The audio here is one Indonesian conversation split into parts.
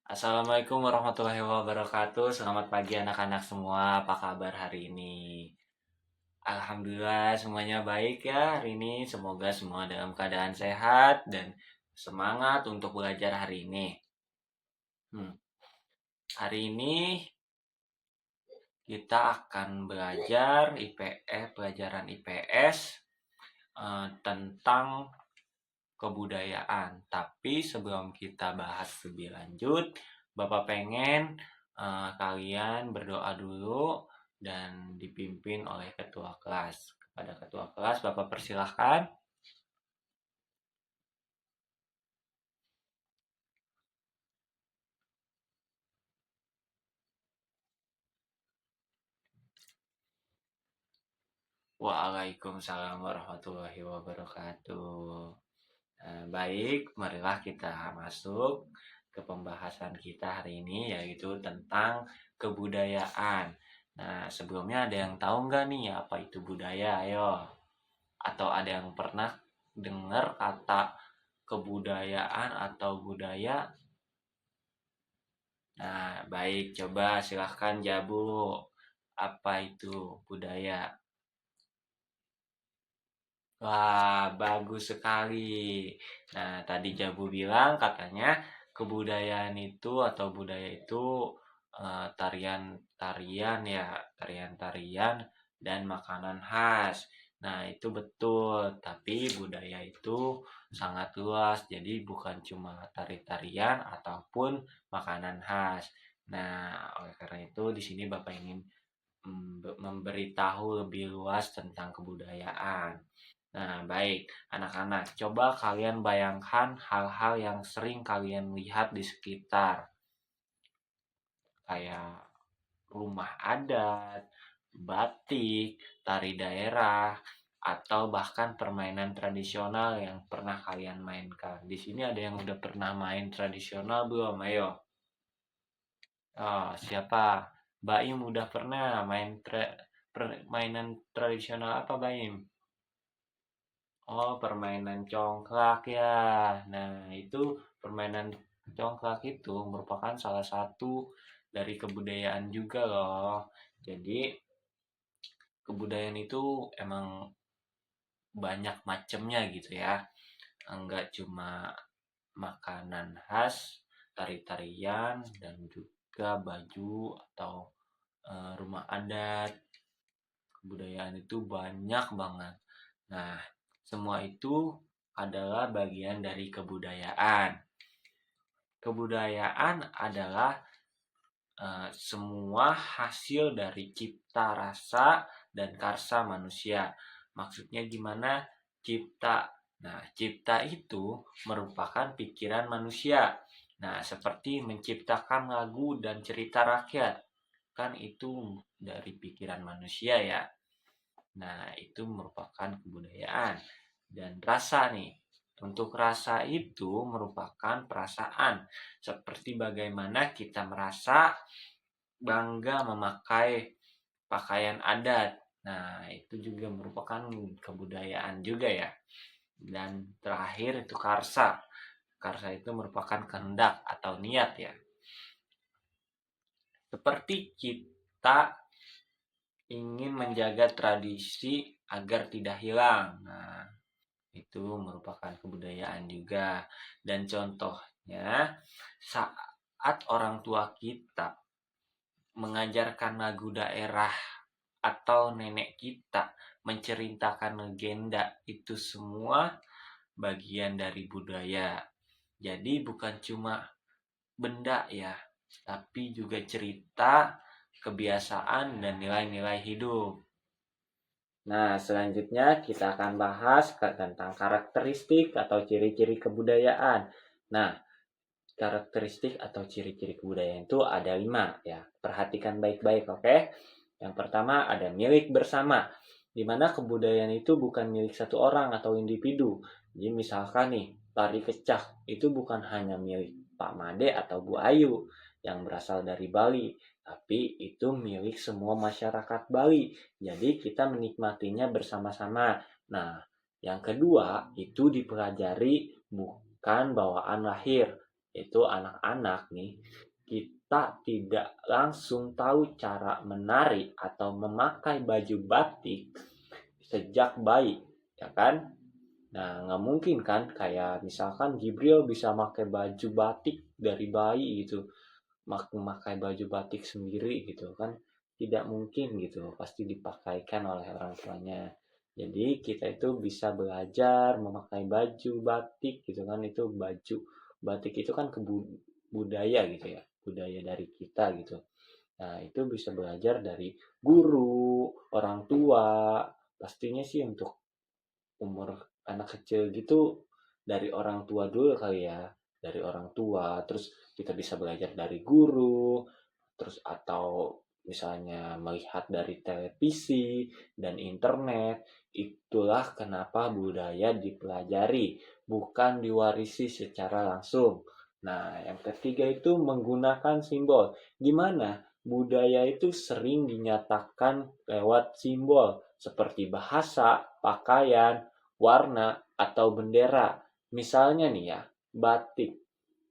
Assalamualaikum warahmatullahi wabarakatuh. Selamat pagi anak-anak semua. Apa kabar hari ini? Alhamdulillah semuanya baik ya hari ini. Semoga semua dalam keadaan sehat dan semangat untuk belajar hari ini. Hmm. Hari ini kita akan belajar pelajaran IPS tentang kebudayaan. Tapi sebelum kita bahas lebih lanjut, Bapak pengen kalian berdoa dulu dan dipimpin oleh ketua kelas. Kepada ketua kelas, Bapak persilahkan. Waalaikumsalam warahmatullahi wabarakatuh. Baik, marilah kita masuk ke pembahasan kita hari ini, yaitu tentang kebudayaan. Nah, sebelumnya ada yang tahu nggak nih apa itu budaya? Ayo. Atau ada yang pernah dengar kata kebudayaan atau budaya? Nah, baik, coba silahkan Jabu. Apa itu budaya? Wah, bagus sekali. Nah, tadi Jabu bilang katanya kebudayaan itu atau budaya itu tarian-tarian ya, tarian-tarian dan makanan khas. Nah, itu betul, tapi budaya itu sangat luas. Jadi bukan cuma tari-tarian ataupun makanan khas. Nah, oleh karena itu di sini Bapak ingin memberitahu lebih luas tentang kebudayaan. Nah, baik, anak-anak, coba kalian bayangkan hal-hal yang sering kalian lihat di sekitar, kayak rumah adat, batik, tari daerah, atau bahkan permainan tradisional yang pernah kalian mainkan. Di sini ada yang udah pernah main tradisional belum? Ayo. Oh, siapa? Baim udah pernah main permainan tradisional apa, Baim? Oh, permainan congklak ya. Nah, itu permainan congklak itu merupakan salah satu dari kebudayaan juga loh. Jadi, kebudayaan itu emang banyak macamnya gitu ya. Enggak cuma makanan khas, tari-tarian, dan juga baju atau rumah adat. Kebudayaan itu banyak banget. Nah, semua itu adalah bagian dari kebudayaan. Kebudayaan adalah semua hasil dari cipta rasa dan karsa manusia. Maksudnya gimana? Cipta. Nah, cipta itu merupakan pikiran manusia. Nah, seperti menciptakan lagu dan cerita rakyat. Kan itu dari pikiran manusia ya. Nah, itu merupakan kebudayaan. Dan rasa nih, untuk rasa itu merupakan perasaan. Seperti bagaimana kita merasa bangga memakai pakaian adat. Nah, itu juga merupakan kebudayaan juga ya. Dan terakhir itu karsa. Karsa itu merupakan kehendak atau niat ya. Seperti kita ingin menjaga tradisi agar tidak hilang. Nah, itu merupakan kebudayaan juga. Dan contohnya, saat orang tua kita mengajarkan lagu daerah atau nenek kita menceritakan legenda, itu semua bagian dari budaya. Jadi bukan cuma benda ya, tapi juga cerita, kebiasaan, dan nilai-nilai hidup. Nah, selanjutnya kita akan bahas tentang karakteristik atau ciri-ciri kebudayaan. Nah, karakteristik atau ciri-ciri kebudayaan itu ada 5 ya. Perhatikan baik-baik, oke? Yang pertama ada milik bersama, di mana kebudayaan itu bukan milik satu orang atau individu. Jadi misalkan nih, tari kecak itu bukan hanya milik Pak Made atau Bu Ayu yang berasal dari Bali, tapi itu milik semua masyarakat Bali. Jadi kita menikmatinya bersama-sama. Nah, yang kedua itu dipelajari bukan bawaan lahir, yaitu anak-anak nih, kita tidak langsung tahu cara menari atau memakai baju batik sejak bayi, ya kan? Nah, nggak mungkin kan kayak misalkan Jibril bisa pakai baju batik dari bayi gitu, memakai baju batik sendiri gitu kan, tidak mungkin gitu, pasti dipakaikan oleh orang tuanya. Jadi kita itu bisa belajar memakai baju batik gitu kan, itu baju batik itu kan budaya gitu ya, budaya dari kita gitu. Nah, itu bisa belajar dari guru, orang tua, pastinya sih untuk umur anak kecil gitu dari orang tua dulu kali ya, dari orang tua, terus kita bisa belajar dari guru, terus atau misalnya melihat dari televisi dan internet. Itulah kenapa budaya dipelajari, bukan diwarisi secara langsung. Nah, yang ketiga itu menggunakan simbol. Gimana? Budaya itu sering dinyatakan lewat simbol seperti bahasa, pakaian, warna, atau bendera. Misalnya nih ya, batik.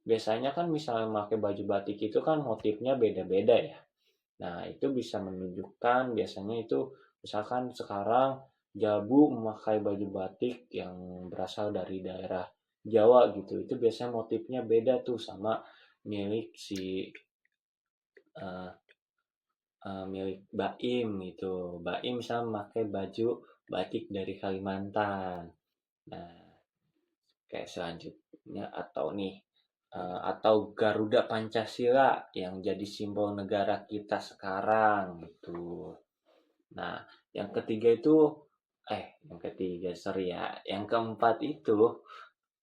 Biasanya kan misalnya pakai baju batik itu kan motifnya beda-beda ya. Nah, itu bisa menunjukkan biasanya itu misalkan sekarang Jabu memakai baju batik yang berasal dari daerah Jawa gitu. Itu biasanya motifnya beda tuh sama milik si eh, milik Baim gitu. Baim misalnya memakai baju batik dari Kalimantan. Nah, kayak selanjutnya atau nih atau Garuda Pancasila yang jadi simbol negara kita sekarang gitu. Nah, yang ketiga itu yang ketiga sorry ya, yang keempat itu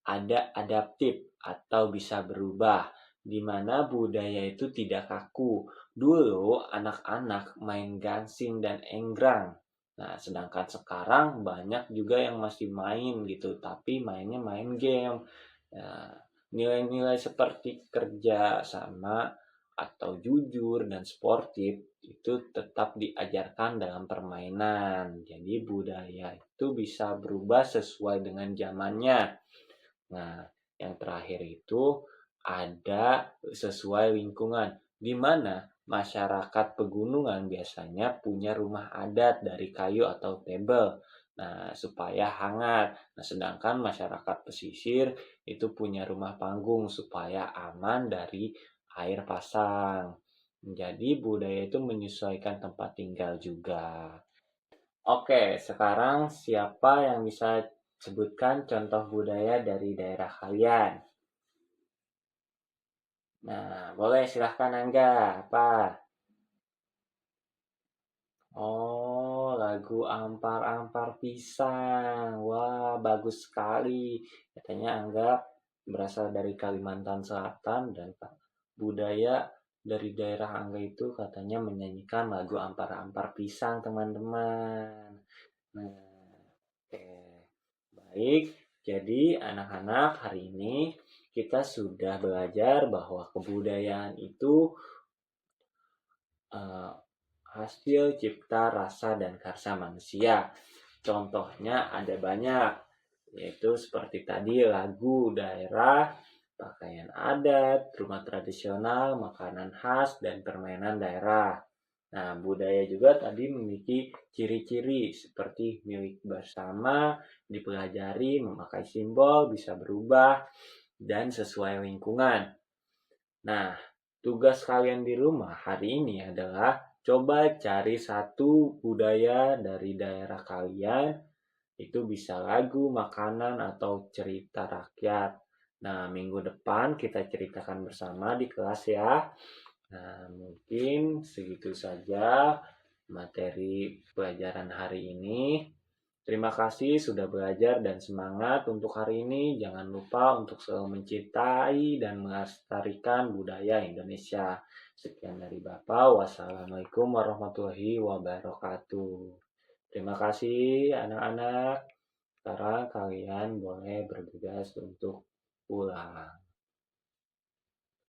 ada adaptif atau bisa berubah, di mana budaya itu tidak kaku. Dulu anak-anak main gansing dan enggrang. Nah, sedangkan sekarang banyak juga yang masih main gitu, tapi mainnya main game. Nah, nilai-nilai seperti kerja sama atau jujur dan sportif itu tetap diajarkan dalam permainan. Jadi budaya itu bisa berubah sesuai dengan zamannya. Nah, yang terakhir itu ada sesuai lingkungan, di mana masyarakat pegunungan biasanya punya rumah adat dari kayu atau tebel. Nah, supaya hangat. Nah, sedangkan masyarakat pesisir itu punya rumah panggung supaya aman dari air pasang. Jadi budaya itu menyesuaikan tempat tinggal juga. Oke, sekarang siapa yang bisa sebutkan contoh budaya dari daerah kalian? Nah, boleh silahkan Angga. Apa? Oh, lagu Ampar-Ampar Pisang. Wah, bagus sekali. Katanya Angga berasal dari Kalimantan Selatan dan budaya dari daerah Angga itu katanya menyanyikan lagu Ampar-Ampar Pisang, teman-teman. Nah, oke. Baik, jadi anak-anak hari ini kita sudah belajar bahwa kebudayaan itu eh, hasil cipta rasa dan karsa manusia. Contohnya ada banyak, yaitu seperti tadi lagu daerah, pakaian adat, rumah tradisional, makanan khas, dan permainan daerah. Nah, budaya juga tadi memiliki ciri-ciri seperti milik bersama, dipelajari, memakai simbol, bisa berubah, dan sesuai lingkungan. Nah, tugas kalian di rumah hari ini adalah coba cari satu budaya dari daerah kalian, itu bisa lagu, makanan, atau cerita rakyat. Nah, minggu depan kita ceritakan bersama di kelas ya. Nah, mungkin segitu saja materi pelajaran hari ini. Terima kasih sudah belajar dan semangat untuk hari ini. Jangan lupa untuk selalu mencintai dan melestarikan budaya Indonesia. Sekian dari Bapak. Wassalamualaikum warahmatullahi wabarakatuh. Terima kasih anak-anak. Sekarang kalian boleh bergegas untuk pulang.